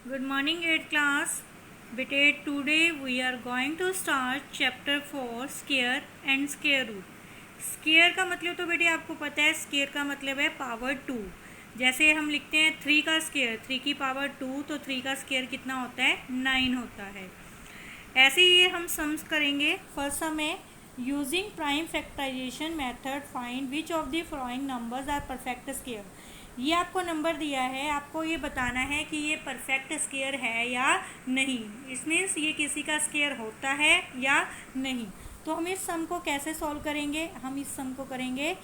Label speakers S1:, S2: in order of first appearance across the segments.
S1: Good morning, 8th class. Bete, today we are going to start chapter 4 square and square root. Square का मतलब तो बेटे आपको पता है, स्केयर का मतलब है पावर 2। जैसे हम लिखते हैं 3 का स्केयर, 3 की पावर 2, तो 3 का स्केयर कितना होता है, 9 होता है। ऐसे ही ये हम सम्स करेंगे। फर्स्ट सम है using prime factorisation method find which of the following numbers are perfect square. ये आपको नंबर दिया है, आपको ये बताना है कि ये परफेक्ट स्केयर है या नहीं। इस मीन्स ये किसी का स्केयर होता है या नहीं। तो हम इस सम को कैसे सॉल्व करेंगे? हम इस सम को करेंगे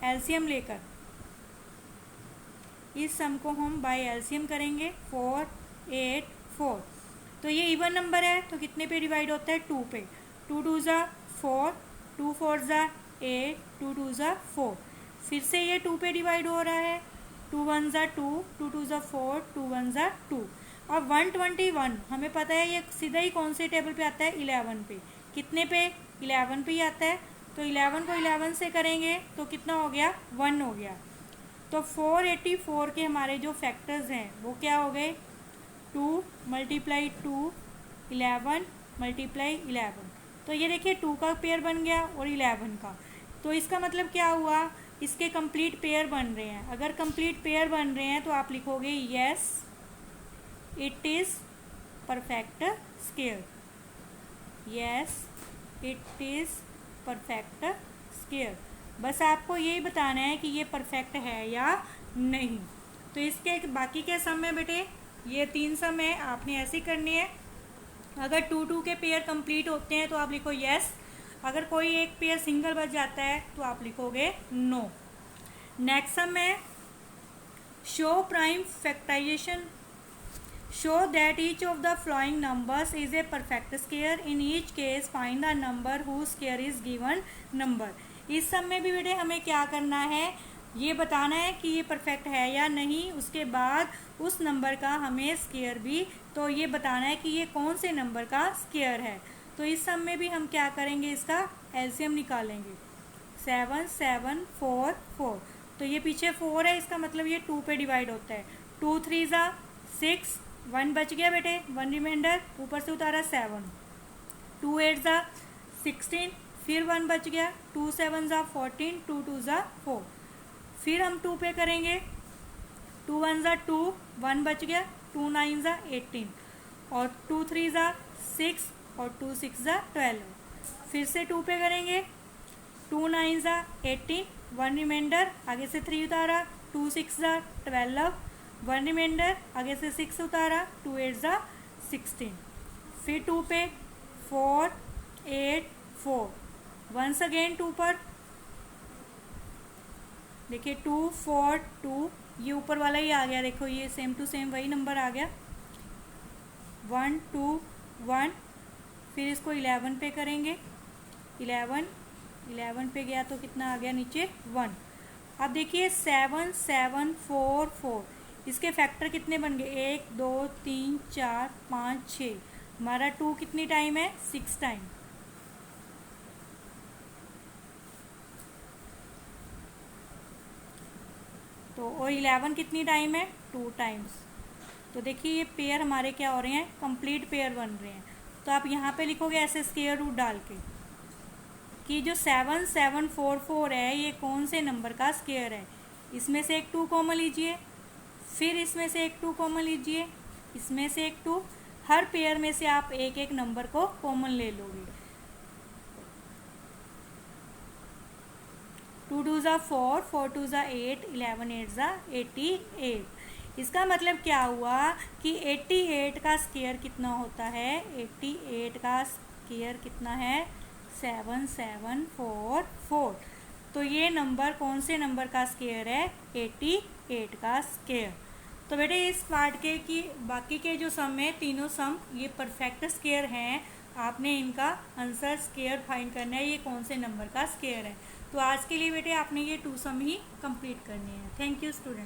S1: एलसीएम लेकर। इस सम को हम बाय एलसीएम करेंगे। 4, 8, 4। तो ये इवन नंबर है तो कितने पे डिवाइड होता है? 2 पे। 2 2 ज़ा 4, 2 4 ज़ा 8, 2 2 ज़ा 4। फिर से ये 2 पे डिवाइड हो रहा है। 2 1 ज़ा 2, 2 2 ज़ा 4, 2 1 ज़ा 2। और 121 हमें पता है ये सीधा ही कौन से टेबल पे आता है? 11 पे। कितने पे? 11 पे ही आता है। तो 11 को 11 से करेंगे तो कितना हो गया? 1 हो गया। तो 484 के हमारे जो फैक्टर्स हैं वो क्या हो गए? 2 मल्टीप्लाई 2, 11 मल्टीप्लाई 11। तो ये देखिए 2 का पेयर बन गया और 11 का। तो इसका मतलब क्या हुआ? इसके कंप्लीट पेयर बन रहे हैं। अगर कंप्लीट पेयर बन रहे हैं तो आप लिखोगे yes it is perfect square. Yes it is perfect square. बस आपको यही बताना है कि ये परफेक्ट है या नहीं। तो इसके बाकी के सम में बेटे ये 3 सम है, आपने ऐसे करनी है। अगर 2 2 के पेयर कंप्लीट होते हैं तो आप लिखो यस। अगर कोई एक पेयर सिंगल बच जाता है तो आप लिखोगे नो। नेक्स्ट सम है show prime factorisation. Show that each of the following numbers is a perfect square. In each case find the number who square is given number. इस सम में भी बेटे हमें क्या करना है? ये बताना है कि ये परफेक्ट है या नहीं। उसके बाद उस नंबर का हमें स्केयर भी तो ये बताना है कि ये कौन से नंबर का स्केयर है। तो इस सम में भी हम क्या करेंगे? इसका एलसीएम निकालेंगे। 7 7 4 4। तो ये पीछे 4 है, इसका मतलब ये 2 पे डिवाइड होता है। 2 3 ज़ा 6, 1 बच गया बेटे, 1 रिमाइंडर, ऊपर से उतारा 7। 2 8 ज़ा 16, फिर 1 बच गया। 2 7 ज़ा 14, 2 2 ज़ा 4। फिर हम 2 पे करेंगे। 2 1 ज़ा 2, 1 बच गया। 2 9 ज़ा 18 और 2 3 ज़ा 6 और 2 6 ज़ा 12। फिर से 2 पे करेंगे। 2 9 ज़ा 18, 1 रिमाइंडर, आगे से 3 उतारा। 2 6 ज़ा 12, 1 रिमाइंडर, आगे से 6 उतारा। 2 8 ज़ा 16। फिर 2 पे 4 8 4। वंस अगेन 2 पर देखिए 2 4 2, ये ऊपर वाला ही आ गया। देखो ये सेम टू सेम वही नंबर आ गया। 1 2 1। फिर इसको 11 पे करेंगे। 11 पे गया तो कितना आ गया नीचे? 1। अब देखिए 7 7 4 4, इसके फैक्टर कितने बन गए? 1 2 3 4 5 6। हमारा 2 कितनी टाइम है? 6 टाइम। तो और 11 कितनी टाइम है? 2 टाइम्स। तो देखिए ये पेयर हमारे क्या हो रहे हैं? कंप्लीट पेयर बन रहे हैं। तो आप यहाँ पे लिखोगे ऐसे स्क्वायर रूट डाल के कि जो 7 7 4 4 है ये कौन से नंबर का स्क्वायर है। इसमें से एक 2 कॉमन लीजिए, फिर इसमें से एक 2 कॉमन लीजिए, इसमें से एक 2। हर पेयर में से आप एक एक नंबर को कॉमन ले लोगे। 2 2 ज़ा 4, 4 2 ज़ा 8, 11 8 ज़ा 88। इसका मतलब क्या हुआ कि 88 का स्क्वायर कितना होता है? 88 का स्क्वायर कितना है? 7 7 4 4। तो ये नंबर कौन से नंबर का स्क्वायर है? 88 का स्क्वायर। तो बेटे इस पार्ट के कि बाकी के जो सम है, तीनों सम ये परफेक्ट स्क्वायर हैं। आपने इनका आंसर स्क्वायर फाइंड करना है, ये कौन से नंबर का स्क्वायर है। तो आज के लिए बेटे आपने ये 2 सम ही कंप्लीट करने हैं। Thank you student.